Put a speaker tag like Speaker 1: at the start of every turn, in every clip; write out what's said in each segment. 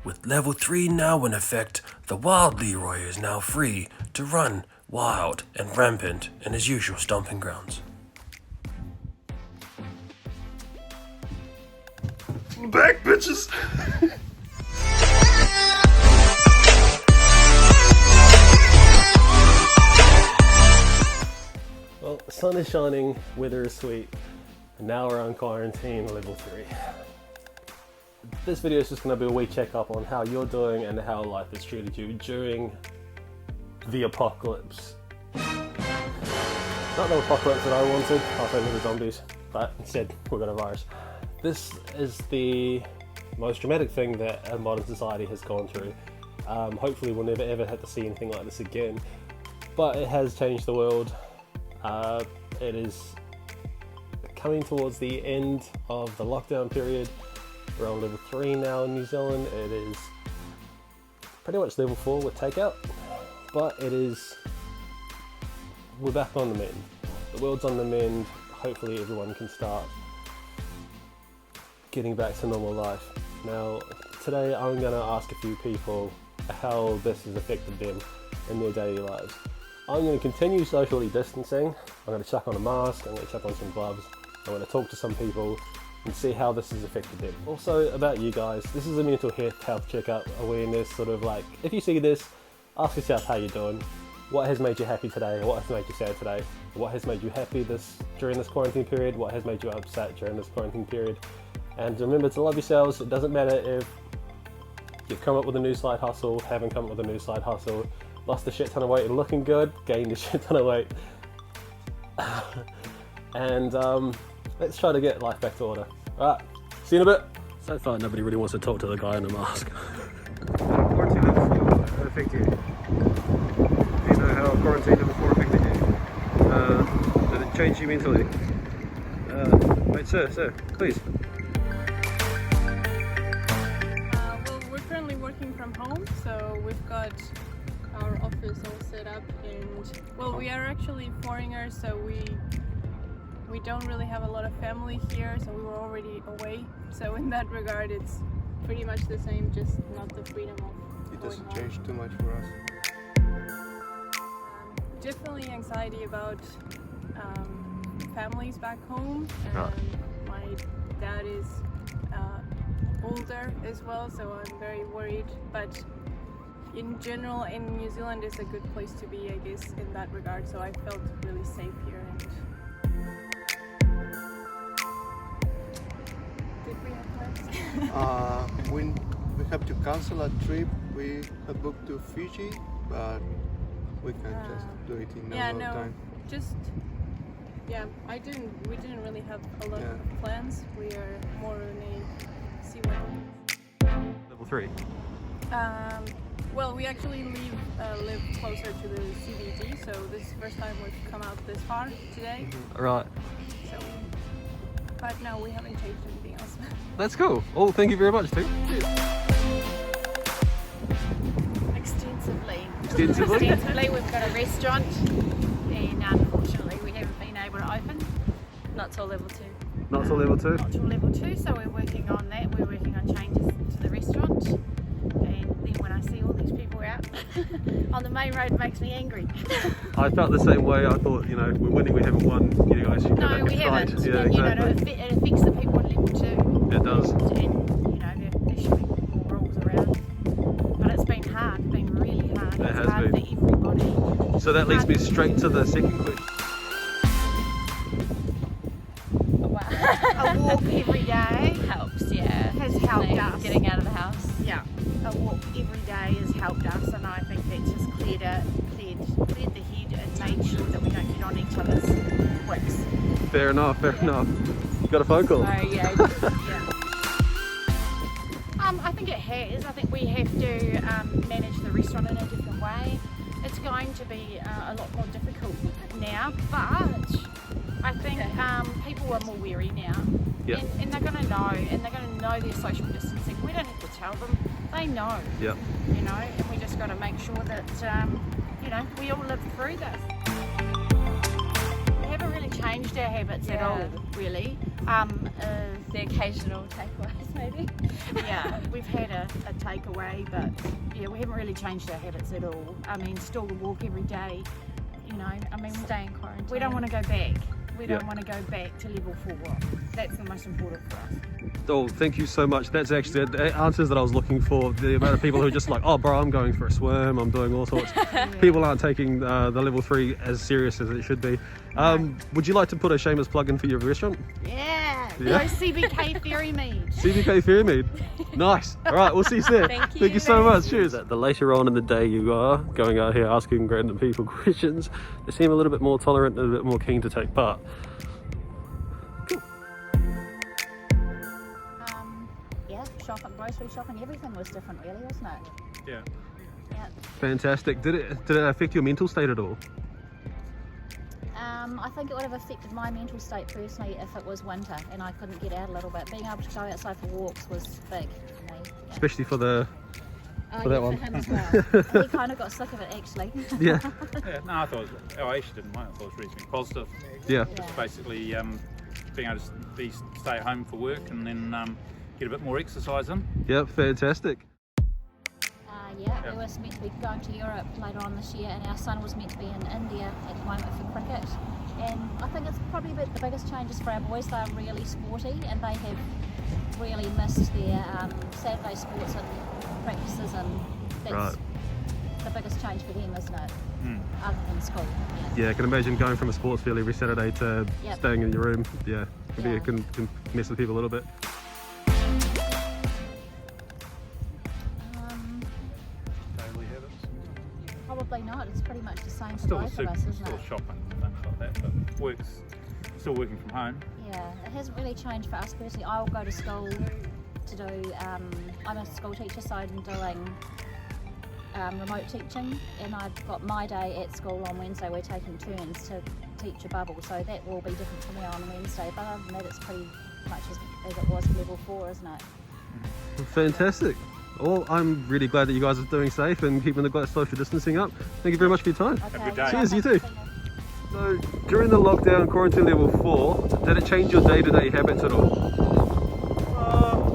Speaker 1: With level 3 now in effect, the wild Leroy is now free to run wild and rampant in his usual stomping grounds. Back, bitches! Well, the sun is shining, weather is sweet, and now we're on quarantine level 3. This video is just going to be a wee check-up on how you're doing and how life has treated you during the apocalypse. Not the apocalypse that I wanted, I thought it was zombies, but instead we got a virus. This is the most dramatic thing that our modern society has gone through. Hopefully we'll never ever have to see anything like this again, but it has changed the world. It is coming towards the end of the lockdown period. We're on level 3 now in New Zealand. It is pretty much level 4 with takeout, but we're back on the mend. The world's on the mend. Hopefully everyone can start getting back to normal life. Now, today I'm going to ask a few people how this has affected them in their daily lives. I'm going to continue socially distancing. I'm going to chuck on a mask, I'm going to chuck on some gloves, I'm going to talk to some people and see how this has affected them. Also, about you guys, this is a mental health checkup, awareness, sort of like, if you see this, ask yourself how you're doing. What has made you happy today? What has made you sad today? What has made you happy during this quarantine period? What has made you upset during this quarantine period? And remember to love yourselves. It doesn't matter if you've come up with a new side hustle, haven't come up with a new side hustle, lost a shit ton of weight and looking good, gained a shit ton of weight. And let's try to get life back to order. Alright, see you in a bit. So far nobody really wants to talk to the guy in the mask. Quarantine level 4 affected you. Do you know how quarantine level 4 affected you? Did it change you mentally? Wait, sir, please.
Speaker 2: Well, we're currently working from home, so we've got our office all set up, and well, we are actually foreigners, so we don't really have a lot of family here, so we were already away. So in that regard, it's pretty much the same, just not the freedom of
Speaker 3: it
Speaker 2: going
Speaker 3: doesn't
Speaker 2: home.
Speaker 3: change too much for us.
Speaker 2: Definitely anxiety about families back home. My dad is older as well, so I'm very worried, but in general in New Zealand is a good place to be, I guess, in that regard, so I felt really safe here. And did we have plans?
Speaker 3: When we have to cancel a trip we had booked to Fiji, but we can just do it in another time.
Speaker 2: We didn't really have a lot of plans. We are more in a see what happens.
Speaker 1: Level 3.
Speaker 2: Well, we actually live closer to the CBD, so this is the first time we've come out this far today.
Speaker 1: Right.
Speaker 2: So, but no, we haven't changed anything else.
Speaker 1: That's cool. Oh, thank you very much, too.
Speaker 4: Extensively.
Speaker 1: Extensively?
Speaker 4: We've got a restaurant, and unfortunately we haven't been able to open. Not till level 2.
Speaker 1: Not till level 2?
Speaker 4: Not till level 2, so we're working on that. We're working on changes to the restaurant. And then when I see all these people out on the main road, it makes me angry.
Speaker 1: I felt the same way. I thought, we're winning, we haven't won. You guys should
Speaker 4: No, we haven't.
Speaker 1: Yeah,
Speaker 4: and,
Speaker 1: exactly.
Speaker 4: It affects the people on level 2.
Speaker 1: It does.
Speaker 4: And there should be more rules around. But it's been hard. It's been really hard.
Speaker 1: It
Speaker 4: It's
Speaker 1: has
Speaker 4: hard
Speaker 1: been.
Speaker 4: for everybody.
Speaker 1: So that leads me straight to the second question.
Speaker 4: A walk every day
Speaker 5: Helps, yeah.
Speaker 4: has helped us.
Speaker 5: Getting out of the house.
Speaker 4: Yeah, a walk every day has helped us, and I think that just cleared the head and made sure that we don't get on each other's wicks.
Speaker 1: Fair enough. You got a phone call?
Speaker 5: So, yeah.
Speaker 4: Yeah. I think it has. I think we have to manage the restaurant in a different way. It's going to be a lot more difficult now, but I think people are more wary now.
Speaker 1: Yep.
Speaker 4: And they're going to know, and they're going to know their social distancing. We don't have to tell them, they know.
Speaker 1: Yep.
Speaker 4: And we just got to make sure that, we all live through this. We haven't really changed our habits at all, really.
Speaker 2: The occasional takeaways, maybe.
Speaker 4: Yeah, we've had a takeaway, but yeah, we haven't really changed our habits at all. I mean, still walk every day, you know. I mean,
Speaker 2: Stay in quarantine.
Speaker 4: we don't want to go back. We don't
Speaker 1: Yeah.
Speaker 4: want to go back to level 4. That's the most important for us.
Speaker 1: Oh, thank you so much. That's actually the answers that I was looking for. The amount of people who are just like, oh, bro, I'm going for a swim, I'm doing all sorts. People aren't taking the level 3 as serious as it should be. Would you like to put a shameless plug in for your restaurant?
Speaker 4: Yeah,
Speaker 1: Yeah.
Speaker 4: go CBK Ferry Mead.
Speaker 1: CBK Fairmead. Nice. All right, we'll see you soon.
Speaker 2: Thank
Speaker 1: Thank
Speaker 2: you.
Speaker 1: you so much. Cheers. The later on in the day you are going out here asking random people questions, they seem a little bit more tolerant and a bit more keen to take part.
Speaker 4: Yeah, shopping, grocery shopping, everything was different really, wasn't it?
Speaker 5: Yeah.
Speaker 4: Yeah.
Speaker 1: Fantastic. Did it affect your mental state at all?
Speaker 4: I think it would have affected my mental state personally if it was winter and I couldn't get out a little bit. Being able to go outside for walks was big for me. Yeah.
Speaker 1: Especially for the for that one.
Speaker 4: For him as well. He kind of got sick of it actually.
Speaker 1: Yeah.
Speaker 5: Yeah, no, I thought it was, I actually didn't mind. I thought it was reasonably positive.
Speaker 1: Yeah.
Speaker 4: Yeah.
Speaker 5: Basically, being able to stay at home for work and then get a bit more exercise in.
Speaker 1: Yeah. Fantastic.
Speaker 4: Yeah, we were meant to be going to Europe later on this year, and our son was meant to be in India at the moment for cricket. And I think it's probably the biggest changes for our boys. They're really sporty, and they have really missed their Saturday sports and practices, and that's
Speaker 1: Right.
Speaker 4: the biggest change for them, isn't it?
Speaker 5: Mm.
Speaker 4: Other than school.
Speaker 1: Yeah, I can imagine going from a sports field every Saturday to
Speaker 4: Yep.
Speaker 1: staying in your room. Yeah, maybe
Speaker 4: Yeah.
Speaker 1: it can mess with people a little bit.
Speaker 5: Daily habits.
Speaker 4: Probably not. It's pretty much the same for
Speaker 5: Still,
Speaker 4: both of us, isn't
Speaker 5: still
Speaker 4: it?
Speaker 5: shopping and things like that, but still working from home.
Speaker 4: Yeah, it hasn't really changed for us personally. I'll go to school to do, I'm a school teacher, so I'm doing remote teaching, and I've got my day at school on Wednesday. We're taking turns to teach a bubble, so that will be different from there on Wednesday. But other than that, it's pretty much as it was for level 4, isn't it?
Speaker 1: Fantastic. Well, I'm really glad that you guys are doing safe and keeping the social distancing up. Thank you very much for your time.
Speaker 4: Okay,
Speaker 5: a good day.
Speaker 1: Cheers, you too. So, during the lockdown, quarantine level 4, did it change your day-to-day habits at all?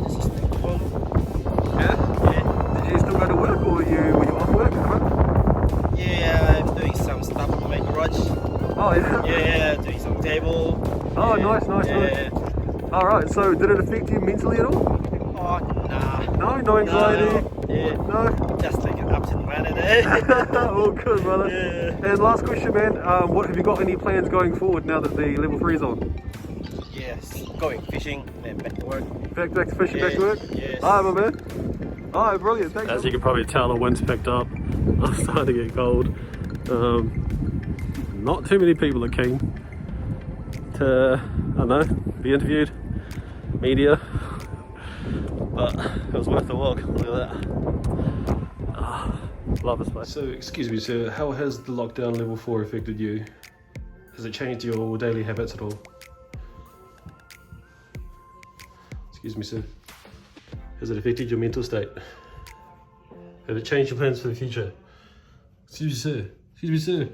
Speaker 6: Just stick to follow.
Speaker 1: Yeah?
Speaker 6: Yeah.
Speaker 1: Did you still go to work, or were you off work at home?
Speaker 6: Yeah, I'm doing some stuff in my garage.
Speaker 1: Oh, yeah?
Speaker 6: Yeah, doing some table.
Speaker 1: Oh,
Speaker 6: yeah.
Speaker 1: nice.
Speaker 6: Yeah.
Speaker 1: Alright, so did it affect you mentally at all?
Speaker 6: Oh, nah.
Speaker 1: No anxiety?
Speaker 6: No. Yeah.
Speaker 1: No?
Speaker 6: Just like an absent-minded day.
Speaker 1: All good, brother.
Speaker 6: Yeah.
Speaker 1: And last question, man. What have you got any plans going forward now that the level 3 is on?
Speaker 6: Yes, going fishing and then back to work.
Speaker 1: Back to fishing, back to work?
Speaker 6: Yes.
Speaker 1: Alright, my man. Alright, brilliant. Thanks. As you can probably tell, the wind's picked up. I'm starting to get cold. Not too many people are keen to, I don't know, be interviewed. Media. But it was worth the walk. Look at that. Love this place. So, excuse me, sir, how has the lockdown level 4 affected you? Has it changed your daily habits at all? Excuse me, sir. Has it affected your mental state? Has it changed your plans for the future? Excuse me, sir. Excuse me, sir.